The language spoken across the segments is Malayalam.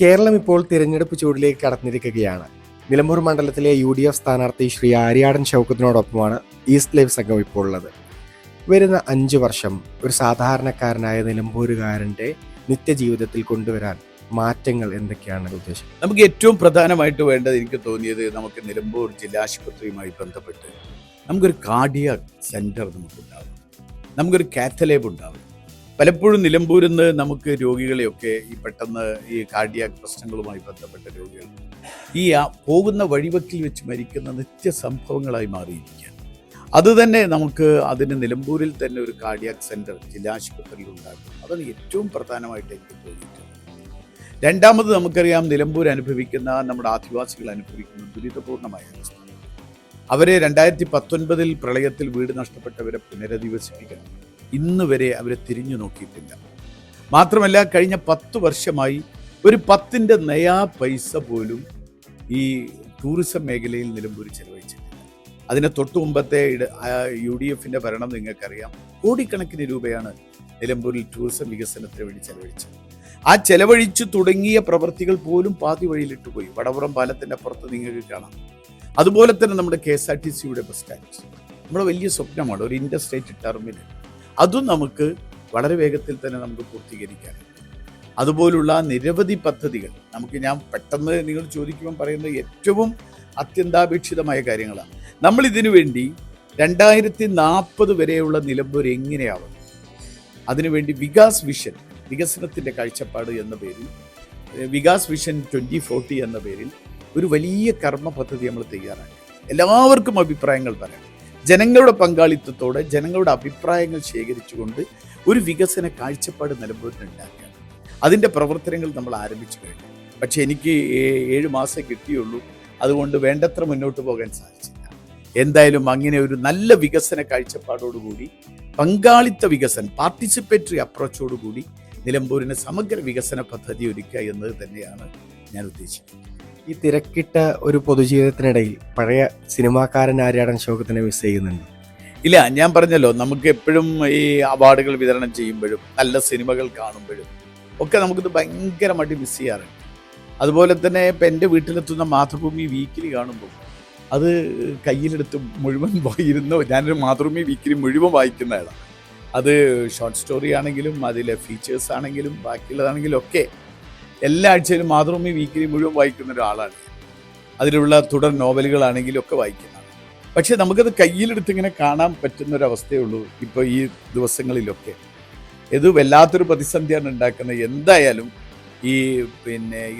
കേരളം ഇപ്പോൾ തിരഞ്ഞെടുപ്പ് ചൂടിലേക്ക് കടന്നിരിക്കുകയാണ്. നിലമ്പൂർ മണ്ഡലത്തിലെ UDF സ്ഥാനാർത്ഥി ശ്രീ ആര്യാടൻ ഷൗക്കത്തിനോടൊപ്പമാണ് ഈസ്റ്റ് ലൈവ് സംഘം ഇപ്പോൾ ഉള്ളത്. വരുന്ന 5 വർഷം ഒരു സാധാരണക്കാരനായ നിലമ്പൂരുകാരൻ്റെ നിത്യജീവിതത്തിൽ കൊണ്ടുവരാൻ മാറ്റങ്ങൾ എന്തൊക്കെയാണ് ഉദ്ദേശം? നമുക്ക് ഏറ്റവും പ്രധാനമായിട്ട് വേണ്ടത് എനിക്ക് തോന്നിയത് നമുക്ക് നിലമ്പൂർ ജില്ലാശുപത്രിയുമായി ബന്ധപ്പെട്ട് നമുക്കൊരു കാർഡിയാക് സെൻറ്റർ നമുക്കുണ്ടാവും, നമുക്കൊരു കാത്തലേബ് ഉണ്ടാവും. പലപ്പോഴും നിലമ്പൂരിൽ നിന്ന് നമുക്ക് രോഗികളെയൊക്കെ പെട്ടെന്ന് ഈ കാർഡിയാക് പ്രശ്നങ്ങളുമായി ബന്ധപ്പെട്ട രോഗികൾ പോകുന്ന വഴിവക്കിൽ വെച്ച് മരിക്കുന്ന നിത്യസംഭവങ്ങളായി മാറിയിരിക്കുകയാണ്. അതുതന്നെ നമുക്ക് അതിന് നിലമ്പൂരിൽ തന്നെ ഒരു കാർഡിയാക് സെൻറ്റർ ജില്ലാശുപത്രിയിൽ ഉണ്ടാക്കും. അതാണ് ഏറ്റവും പ്രധാനമായിട്ട് എനിക്ക് തോന്നിയിട്ടുള്ളത്. രണ്ടാമത് നമുക്കറിയാം, നിലമ്പൂർ അനുഭവിക്കുന്ന നമ്മുടെ ആദിവാസികൾ അനുഭവിക്കുന്ന ദുരിതപൂർണമായ അവസ്ഥ. അവരെ 2019 പ്രളയത്തിൽ വീട് നഷ്ടപ്പെട്ടവരെ പുനരധിവസിപ്പിക്കണം. ഇന്ന് വരെ അവരെ തിരിഞ്ഞു നോക്കിയിട്ടില്ല. മാത്രമല്ല, കഴിഞ്ഞ 10 വർഷമായി ഒരു 10ൻ്റെ നയാ പൈസ പോലും ഈ ടൂറിസം മേഖലയിൽ നിലമ്പൂർ ചെലവഴിച്ചിട്ടില്ല. അതിന് തൊട്ടു മുമ്പത്തെ UDFൻ്റെ ഭരണം നിങ്ങൾക്കറിയാം, കോടിക്കണക്കിന് രൂപയാണ് നിലമ്പൂരിൽ ടൂറിസം വികസനത്തിന് വേണ്ടി ചെലവഴിച്ചത്. ആ ചെലവഴിച്ചു തുടങ്ങിയ പ്രവൃത്തികൾ പോലും പാതി വഴിയിലിട്ട് പോയി. വടവറം പാലത്തിൻ്റെ അപ്പുറത്ത് നിങ്ങൾക്ക് കാണാം. അതുപോലെ തന്നെ നമ്മുടെ KSRTCയുടെ ബസ് സ്റ്റാൻഡ് നമ്മുടെ വലിയ സ്വപ്നമാണ്, ഒരു ഇൻഡർസ്റ്റേറ്റ് ടെർമിനൽ. അതും നമുക്ക് വളരെ വേഗത്തിൽ തന്നെ നമുക്ക് പൂർത്തീകരിക്കാനുണ്ട്. അതുപോലുള്ള നിരവധി പദ്ധതികൾ ഞാൻ പെട്ടെന്ന് നിങ്ങൾ ചോദിക്കുമ്പോൾ പറയുന്നത് ഏറ്റവും അത്യന്താപേക്ഷിതമായ കാര്യങ്ങളാണ്. നമ്മളിതിനു വേണ്ടി 2040 വരെയുള്ള നിലമ്പൂർ എങ്ങനെയാവും, അതിനുവേണ്ടി വികാസ് വിഷൻ, വികസനത്തിൻ്റെ കാഴ്ചപ്പാട് എന്ന പേരിൽ, വികാസ് വിഷൻ 2040 എന്ന പേരിൽ ഒരു വലിയ കർമ്മ പദ്ധതി നമ്മൾ തയ്യാറാക്കി. എല്ലാവർക്കും അഭിപ്രായങ്ങൾ പറയാം. ജനങ്ങളുടെ പങ്കാളിത്തത്തോടെ ജനങ്ങളുടെ അഭിപ്രായങ്ങൾ ശേഖരിച്ചുകൊണ്ട് ഒരു വികസന കാഴ്ചപ്പാട് നിലമ്പൂരിനുണ്ടാക്കുകയാണ്. അതിൻ്റെ പ്രവർത്തനങ്ങൾ നമ്മൾ ആരംഭിച്ചു കഴിഞ്ഞു. പക്ഷേ എനിക്ക് 7 മാസം കിട്ടിയുള്ളൂ. അതുകൊണ്ട് വേണ്ടത്ര മുന്നോട്ട് പോകാൻ സാധിച്ചില്ല. എന്തായാലും അങ്ങനെ ഒരു നല്ല വികസന കാഴ്ചപ്പാടോടുകൂടി, പങ്കാളിത്ത വികസനം, പാർട്ടിസിപ്പേറ്ററി അപ്രോച്ചോടുകൂടി നിലമ്പൂരിന് സമഗ്ര വികസന പദ്ധതി ഒരുക്കുക എന്നത് തന്നെയാണ് ഞാൻ ഉദ്ദേശിക്കുന്നത്. ഈ തിരക്കിട്ട ഒരു പൊതുജീവിതത്തിനിടയിൽ പഴയ സിനിമാക്കാരൻ ആര്യാടൻ ഷൗക്കത്തിനെ മിസ് ചെയ്യുന്നുണ്ട്? ഇല്ല, ഞാൻ പറഞ്ഞല്ലോ, നമുക്ക് എപ്പോഴും ഈ അവാർഡുകൾ വിതരണം ചെയ്യുമ്പോഴും നല്ല സിനിമകൾ കാണുമ്പോഴും ഒക്കെ നമുക്കിത് ഭയങ്കരമായിട്ട് മിസ് ചെയ്യാറുണ്ട്. അതുപോലെ തന്നെ ഇപ്പം എൻ്റെ വീട്ടിലെത്തുന്ന മാതൃഭൂമി വീക്കിലി കാണുമ്പോൾ അത് കയ്യിലെടുത്ത് മുഴുവൻ ഞാനൊരു മാതൃഭൂമി വീക്കിലി മുഴുവൻ വായിക്കുന്നതാണ്. അത് ഷോർട്ട് സ്റ്റോറി ആണെങ്കിലും അതിലെ ഫീച്ചേഴ്സ് ആണെങ്കിലും ബാക്കിയുള്ളതാണെങ്കിലും ഒക്കെ എല്ലാ ആഴ്ചയിലും മാതൃഭൂമി വീക്കിലി മുഴുവൻ വായിക്കുന്ന ഒരാളാണ്. അതിലുള്ള തുടർ നോവലുകളാണെങ്കിലും ഒക്കെ വായിക്കുന്നതാണ്. പക്ഷേ നമുക്കത് കയ്യിലെടുത്ത് ഇങ്ങനെ കാണാൻ പറ്റുന്നൊരവസ്ഥയേ ഉള്ളൂ ഇപ്പോൾ ഈ ദിവസങ്ങളിലൊക്കെ. ഇത് വല്ലാത്തൊരു പ്രതിസന്ധിയാണ് ഉണ്ടാക്കുന്നത്. എന്തായാലും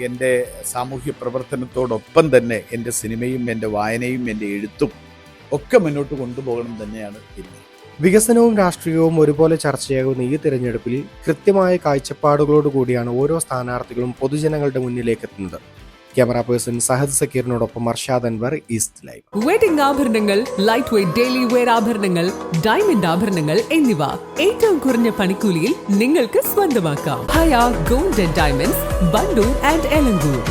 എൻ്റെ സാമൂഹ്യ പ്രവർത്തനത്തോടൊപ്പം തന്നെ എൻ്റെ സിനിമയും എൻ്റെ വായനയും എൻ്റെ എഴുത്തും ഒക്കെ മുന്നോട്ട് കൊണ്ടുപോകണം തന്നെയാണ് തീരുമാനം. വികസനവും രാഷ്ട്രീയവും ഒരുപോലെ ചർച്ചയാകുന്ന ഈ തിരഞ്ഞെടുപ്പിൽ കൃത്യമായ കാഴ്ചപ്പാടുകളോട് കൂടിയാണ് ഓരോ സ്ഥാനാർത്ഥികളും പൊതുജനങ്ങളുടെ മുന്നിലേക്ക് എത്തുന്നത്. ക്യാമറ പേഴ്സൺ സഹദ് സക്കീറിനോടൊപ്പം Arshad Anwar, East Live. Wedding ആഭരണങ്ങൾ, ലൈറ്റ് വെയ്റ്റ് ഡെയിലി വെയർ ആഭരണങ്ങൾ, ഡയമണ്ട് ആഭരണങ്ങൾ എന്നിവ ഏറ്റവും കുറഞ്ഞ പണിക്കൂലിയിൽ നിങ്ങൾക്ക് സ്വന്തമാക്കാം. Haya gold and diamonds, Bandur and Elankur.